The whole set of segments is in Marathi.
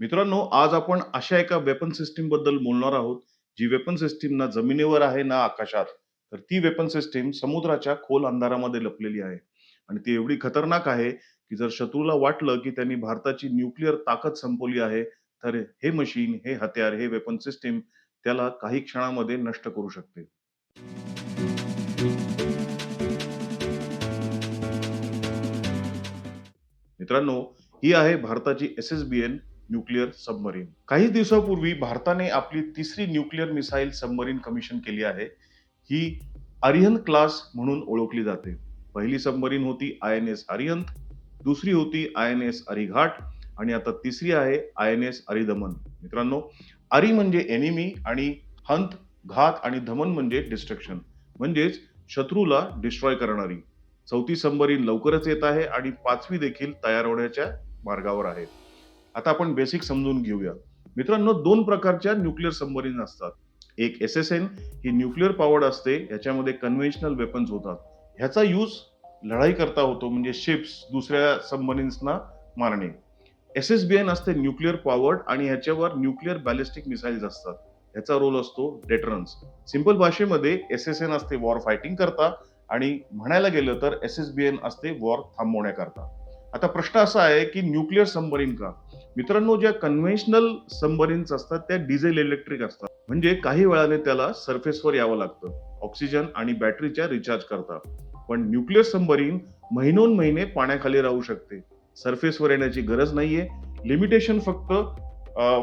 मित्रांनो, आज आपण अशा एका वेपन सिस्टम बद्दल बोलणार आहोत, जी वेपन सिस्टम ना जमिनीवर आहे ना आकाशात. तर ती वेपन सिस्टम समुद्राच्या खोल अंधारामध्ये लपलेली आहे. आणि ती एवढी खतरनाक आहे, की जर शत्रूला वाटलं, की त्यांनी भारताची न्यूक्लिअर ताकद संपवली आहे, तर हे मशीन, हे हत्यार, हे वेपन सिस्टम त्याला काही क्षणामध्ये नष्ट करू शकते. मित्रांनो, ही आहे भारताची SSBN न्यूक्लिअर सबमरीन. काही दिवसापूर्वी भारताने आपली तिसरी न्यूक्लिअर मिसाईल सबमरीन कमिशन केली आहे. ही अरिहंत क्लास म्हणून ओळखली जाते. पहिली सबमरीन होती INS अरिहंत, दुसरी होती INS अरिघाट आणि आता तिसरी आहे INS अरिदमन. मित्रांनो, अरी म्हणजे एनिमी आणि हंत, घात आणि दमन म्हणजे डिस्ट्रक्शन, म्हणजेच शत्रूला डिस्ट्रॉय करणारी. चौथी सबमरीन लवकरच येत आहे आणि पाचवी देखील तयार होण्याच्या मार्गावर आहे. आता आपण बेसिक समजून घेऊया. मित्रांनो, दोन प्रकारच्या न्यूक्लिअर सबमरीन असतात. एक SSN ही न्यूक्लिअर पॉवर्ड असते. याच्यामध्ये कन्व्हेन्शनल वेपन्स होतात. ह्याचा यूज लढाई करता होतो, म्हणजे शिप्स दुसऱ्या सबमरीन्सना मारणे. SSBN असते न्यूक्लिअर पॉवर्ड आणि ह्याच्यावर न्यूक्लिअर बॅलिस्टिक मिसाईल्स असतात. ह्याचा रोल असतो डेटरन्स. सिंपल भाषेमध्ये SSN असते वॉर फायटिंग करता आणि म्हणायला गेलं तर SSBN असते वॉर थांबवण्याकरता. आता प्रश्न असा आहे की न्यूक्लिअर सबमरीन का? मित्रांनो, ज्या कन्व्हेन्शनल सबमरीन्स असतात त्या डिझेल इलेक्ट्रिक असतात. म्हणजे काही वेळाने त्याला सरफेसवर यावं लागतं ऑक्सिजन आणि बॅटरीच्या रिचार्ज करता. पण न्यूक्लिअर सबमरीन महिनोन महिने पाण्याखाली राहू शकते. सरफेसवर येण्याची गरज नाहीये. लिमिटेशन फक्त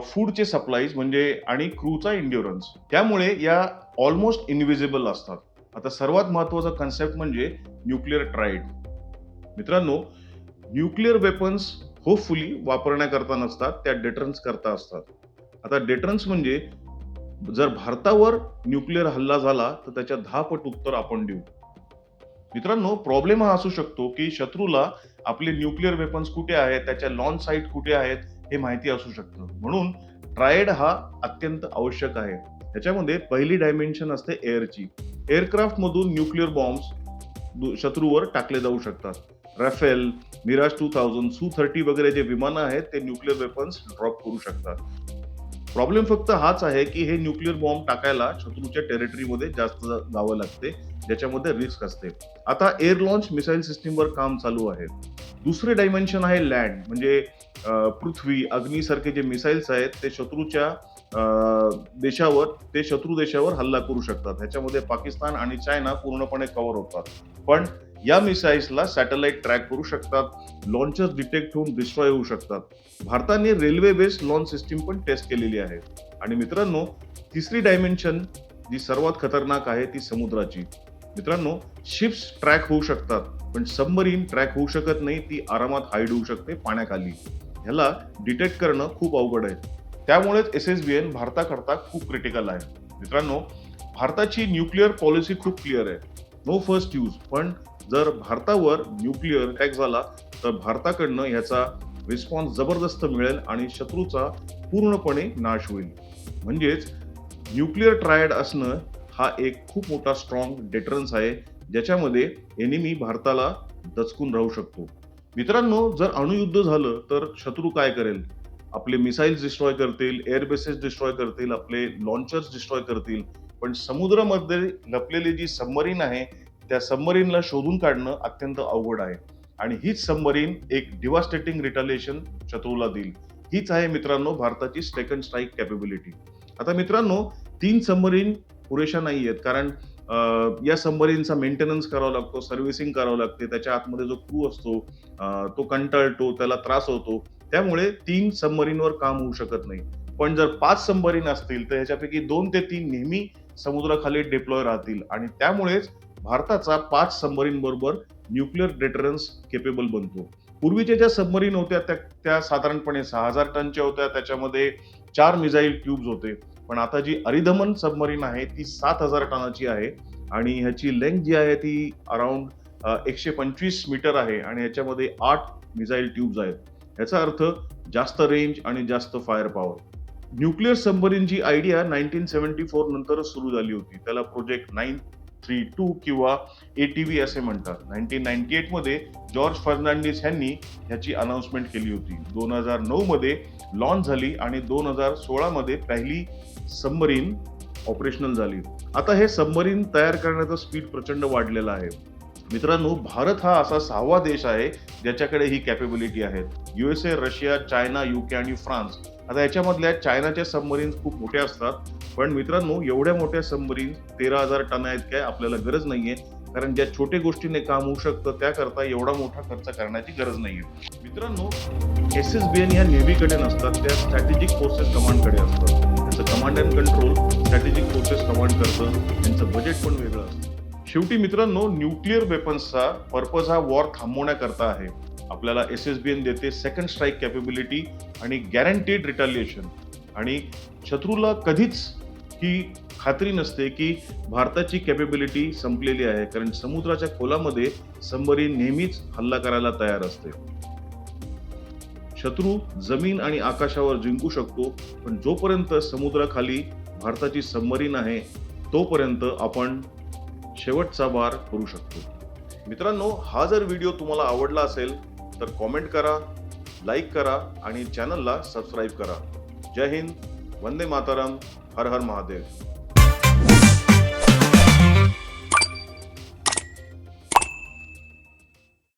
फूडचे सप्लाईज म्हणजे आणि क्रूचा इंड्युरन्स. त्यामुळे या ऑलमोस्ट इनविजिबल असतात. आता सर्वात महत्वाचा कन्सेप्ट म्हणजे न्यूक्लिअर ट्रायड. मित्रांनो, न्यूक्लिअर वेपन्स होपफुली वापरण्याकरता नसतात, त्या डेटरन्स करता असतात. आता डेटरन्स म्हणजे जर भारतावर न्यूक्लिअर हल्ला झाला तर त्याच्या 10 पट उत्तर आपण देऊ. मित्रांनो, प्रॉब्लेम हा असू शकतो की शत्रूला आपले न्यूक्लिअर वेपन्स कुठे आहेत, त्याच्या लॉन्च साईट कुठे आहेत हे माहिती असू शकतं. म्हणून ट्रायड हा अत्यंत आवश्यक आहे. त्याच्यामध्ये पहिली डायमेन्शन असते एअरची. एअरक्राफ्ट मधून न्यूक्लिअर बॉम्ब्स शत्रूवर टाकले जाऊ शकतात. राफेल, मिराज 2000, Su-30 वगैरे जे विमानं आहेत ते न्यूक्लिअर वेपन्स ड्रॉप करू शकतात. प्रॉब्लेम फक्त हाच आहे की हे न्यूक्लिअर बॉम्ब टाकायला शत्रूच्या टेरिटरीमध्ये जास्त जावं लागते, ज्याच्यामध्ये रिस्क असते. आता एअर लॉन्च मिसाईल सिस्टीमवर काम चालू आहे. दुसरे डायमेन्शन आहे लँड, म्हणजे पृथ्वी, अग्नीसारखे जे मिसाईल्स आहेत ते शत्रू देशावर हल्ला करू शकतात. ह्याच्यामध्ये पाकिस्तान आणि चायना पूर्णपणे कव्हर होतात. पण या मिसाईल्सला सॅटेलाइट ट्रॅक करू शकतात, लॉन्चर्स डिटेक्ट होऊन डिस्ट्रॉय होऊ शकतात. भारताने रेल्वे बेस्ड लॉन्च सिस्टीम पण टेस्ट केलेली आहे. आणि मित्रांनो, तिसरी डायमेन्शन जी सर्वात खतरनाक आहे ती समुद्राची. मित्रांनो, शिप्स ट्रॅक होऊ शकतात, पण सबमरीन ट्रॅक होऊ शकत नाही. ती आरामात हाईड होऊ शकते पाण्याखाली. ह्याला डिटेक्ट करणं खूप अवघड आहे. त्यामुळेच SSBN भारताकरता खूप क्रिटिकल आहे. मित्रांनो, भारताची न्यूक्लिअर पॉलिसी खूप क्लिअर आहे. No first use. पण जर भारतावर न्यूक्लिअर अटॅक झाला तर भारताकडनं ह्याचा रिस्पॉन्स जबरदस्त मिळेल आणि शत्रूचा पूर्णपणे नाश होईल. म्हणजेच न्यूक्लिअर ट्रायड असणं हा एक खूप मोठा स्ट्रॉंग डेटरन्स आहे, ज्याच्यामध्ये एनिमी भारताला दचकून राहू शकतो. मित्रांनो, जर अणुयुद्ध झालं तर शत्रू काय करेल? आपले मिसाईल्स डिस्ट्रॉय करतील, एअर बेसेस डिस्ट्रॉय करतील, आपले लॉन्चर्स डिस्ट्रॉय करतील. पण समुद्रामध्ये लपलेली जी सबमरीन आहे त्या सबमरीनला शोधून काढणं अत्यंत अवघड आहे. आणि हीच सबमरीन एक डिवास्टेटिंग रिटॅलिएशन शत्रूला देईल. हीच आहे मित्रांनो भारताची सेकंड स्ट्राईक कॅपेबिलिटी. आता मित्रांनो, 3 सबमरीन पुरेशा नाही आहेत, कारण या सबमरीनचा मेंटेनन्स करावा लागतो, सर्व्हिसिंग करावं लागते. त्याच्या आतमध्ये जो क्रू असतो तो कंटाळतो, त्याला त्रास होतो. त्यामुळे 3 सबमरीनवर काम होऊ शकत नाही. पण जर 5 सबमरीन असतील तर ह्याच्यापैकी 2 ते 3 नेहमी समुद्राखाली डिप्लॉय राहतील आणि त्यामुळेच भारताचा 5 सबमरीन बरोबर न्यूक्लिअर डेटरन्स केपेबल बनतो. पूर्वीच्या ज्या सबमरीन होत्या त्या साधारणपणे 6,000 टनच्या होत्या. त्याच्यामध्ये 4 मिसाईल ट्यूब्स होते. पण आता जी अरिदमन सबमरीन आहे ती 7,000 टनाची आहे आणि ह्याची लेंथ जी आहे ती अराउंड 125 मीटर आहे आणि ह्याच्यामध्ये 8 मिसाईल ट्यूब्स आहेत. याचा अर्थ जास्त रेंज आणि जास्त फायर पॉवर. न्यूक्लिअर सबमरीनची आयडिया 1974 नंतरच सुरू झाली होती. त्याला प्रोजेक्ट 9 32 किंवा ATV असे म्हणतात. 1998 मध्ये जॉर्ज फर्नांडिस यांनी ह्याची अनाउन्समेंट केली होती. 2009 मध्ये लॉन्च झाली आणि 2016 मध्ये पहिली सबमरीन ऑपरेशनल झाली. आता हे सबमरीन तयार करण्याचा स्पीड प्रचंड वाढलेला आहे. मित्रांनो, भारत हा असा 6वा देश आहे ज्याच्याकडे ही कॅपेबिलिटी आहेत. USA, रशिया, चायना, UK आणि फ्रान्स. आता याच्यामधल्या चायनाच्या सबमरीन खूप मोठ्या असतात, पण मित्रांनो एवढ्या मोठ्या सबमरीन 13,000 टन आहेत काय आपल्याला गरज नाहीये, कारण ज्या छोट्या गोष्टीने काम होऊ शकतं त्याकरता एवढा मोठा खर्च करण्याची गरज नाहीये. मित्रांनो, SSBN ह्या नेव्हीकडे नसतात, त्या स्ट्रॅटेजिक फोर्सेस कमांडकडे असतात. त्यांचं command and control strategic forces command करतं, त्यांचं बजेट पण वेगळं असतं. शेवटी मित्रांनो, न्यूक्लिअर वेपन्सचा पर्पज हा वॉर थांबवण्याकरता आहे. आपल्याला SSBN देते सेकंड स्ट्राईक कॅपेबिलिटी आणि गॅरंटीड रिटॅलिएशन. आणि शत्रूला कधीच ही खात्री नसते की भारताची कॅपेबिलिटी संपलेली आहे, कारण समुद्राच्या खोलामध्ये सबमरीन नेहमीच हल्ला करायला तयार असते. शत्रू जमीन आणि आकाशावर जिंकू शकतो, पण जोपर्यंत समुद्राखाली भारताची सबमरीन आहे तोपर्यंत आपण शेवटचा वार करू शकतो. मित्रांनो, हा जर व्हिडिओ तुम्हाला आवडला असेल तर कॉमेंट करा, लाईक करा आणि चॅनलला सबस्क्राईब करा. जय हिंद, वंदे मातरम, हर हर महादेव.